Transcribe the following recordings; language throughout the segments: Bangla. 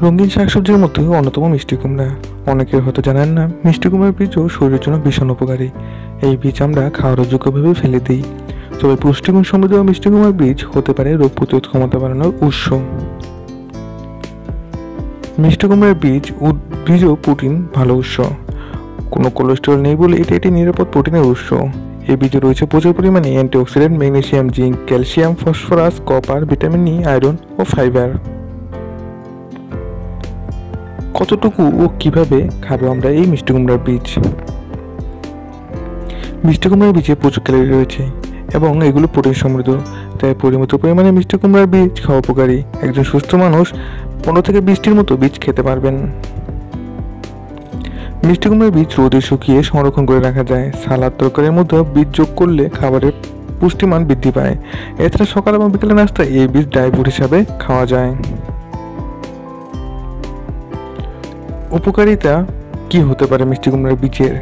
রঙিন শাকসবজির মধ্যে অন্যতম মিষ্টি কুমড়া। অনেকে হয়তো জানেন না, মিষ্টি কুমড়ার বীজও শরীরের জন্য ভীষণ উপকারী। এই বীজ আমরা খাওয়ার যোগ্যভাবে ফেলে দিই, তবে পুষ্টিগুণ সমৃদ্ধ মিষ্টি কুমড়ার বীজ হতে পারে রোগ প্রতিরোধ ক্ষমতা বাড়ানোর উৎস। মিষ্টি কুমড়ার বীজও প্রোটিন ভালো উৎস। কোনো কোলেস্টেরল নেই বলে এটি একটি নিরাপদ প্রোটিনের উৎস। এই বীজে রয়েছে প্রচুর পরিমাণে antioxidant, magnesium, zinc, calcium, phosphorus, copper, vitamin E, iron ও ফাইবার। কতটুকু ও কিভাবে খাবো আমরা এই মিষ্টি কুমড়ার বীজ? মিষ্টি কুমড়ার বীজে প্রচুর ক্যালোরি রয়েছে এবং এগুলো প্রোটিন সমৃদ্ধ, তাই পরিমিত পরিমাণে মিষ্টি কুমড়ার বীজ খাওয়া উপকারী। একজন সুস্থ মানুষ 15 থেকে 20টির মতো বীজ খেতে পারবেন। মিষ্টি কুমড়ার বীজ রোদে শুকিয়ে সংরক্ষণ করে রাখা যায়। সালাদ তরকারির মধ্যে বীজ যোগ করলে খাবারের পুষ্টিমান বৃদ্ধি পায়। এছাড়া সকাল এবং বিকেলে নাস্তায় এই বীজ ড্রাই ফ্রুট হিসাবে খাওয়া যায়। উপকারিতা কি হতে পারে মিষ্টি কুমড়ার বীজের?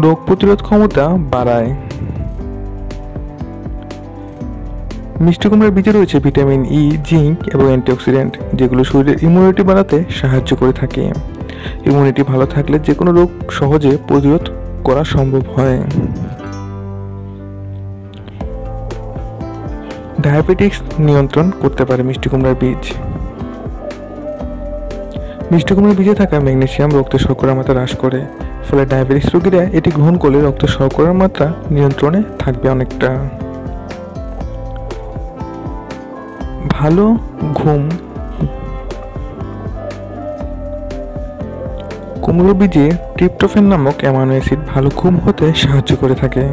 রোগ প্রতিরোধ ক্ষমতা বাড়ায়। মিষ্টি কুমড়ার বীজে রয়েছে ভিটামিন ই, জিঙ্ক এবং অ্যান্টিঅক্সিডেন্ট, যেগুলো শরীরের ইমিউনিটি বাড়াতে সাহায্য করে থাকে। ইমিউনিটি ভালো থাকলে যে কোনো রোগ সহজে প্রতিরোধ করা সম্ভব হয়। ডায়াবেটিক্স নিয়ন্ত্রণ করতে পারে মিষ্টি কুমড়ার বীজ। মিষ্টি কুমড়ার বীজে থাকা ম্যাগনেসিয়াম রক্তে শর্করার মাত্রা হ্রাস করে, ফলে ডায়াবেটিস রোগীরা এটি গ্রহণ করলে রক্তে শর্করার মাত্রা নিয়ন্ত্রণে থাকবে অনেকটা। ভালো ঘুম। কুমড়ো বীজে ট্রিপ্টোফ্যান নামক অ্যামাইনো অ্যাসিড ভালো ঘুম হতে সাহায্য করে থাকে।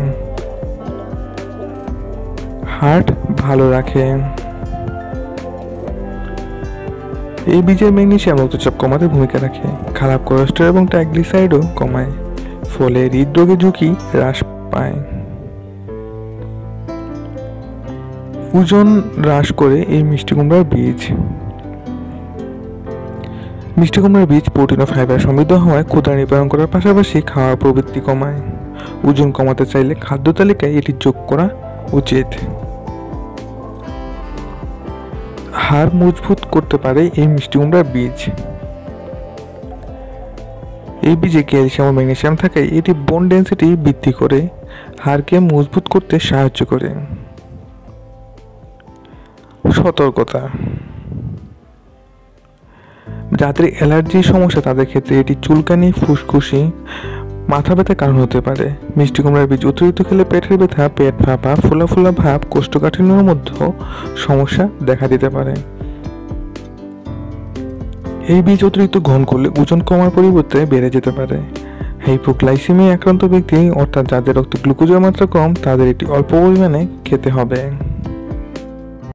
হার্ট ভালো রাখে। এই বীজের ম্যাগনেসিয়াম রক্তচাপ কমাতে ভূমিকা রাখে। খারাপ কোলেস্টেরল এবং ট্রাইগ্লিসারাইডও কমায়, ফলে হৃদরোগের ঝুঁকি হ্রাস পায়। ওজন হ্রাস করে এই মিষ্টি কুমড়ার বীজ। মিষ্টি কুমড়ার বীজ প্রোটিন ও ফাইবার সমৃদ্ধ হওয়ায় ক্ষুধা নিবারণ করার পাশাপাশি খাওয়ার প্রবৃত্তি কমায়। ওজন কমাতে চাইলে খাদ্য তালিকায় এটি যোগ করা উচিত। হাড় মজবুত করতে পারে এই মিষ্টি কুমড়ার বীজ। এই বীজে ক্যালসিয়াম ও ম্যাগনেসিয়াম থাকায় এটি বোন ডেন্সিটি বৃদ্ধি করে হাড়কে মজবুত করতে সাহায্য করে। সতর্কতা। যাদের অ্যালার্জির সমস্যা তাদের ক্ষেত্রে এটি চুলকানি, ফুসকুশি, মাথা ব্যথার কারণ হতে পারে। মিষ্টি কুমড়ার বীজ অতিরিক্ত খেলে পেটের ব্যথা, পেট ফাঁপা, ফোলা ফোলা ভাব, কোষ্ঠকাঠিন্যের মধ্যেও সমস্যা দেখা দিতে পারে। এই বীজ অতিরিক্ত গ্রহণ করলে ওজন কমার পরিবর্তে বেড়ে যেতে পারে। হাইপোগ্লাইসেমিয়া আক্রান্ত ব্যক্তি, অর্থাৎ যাদের রক্তে গ্লুকোজের মাত্রা কম, তাদের এটি অল্প পরিমাণে খেতে হবে।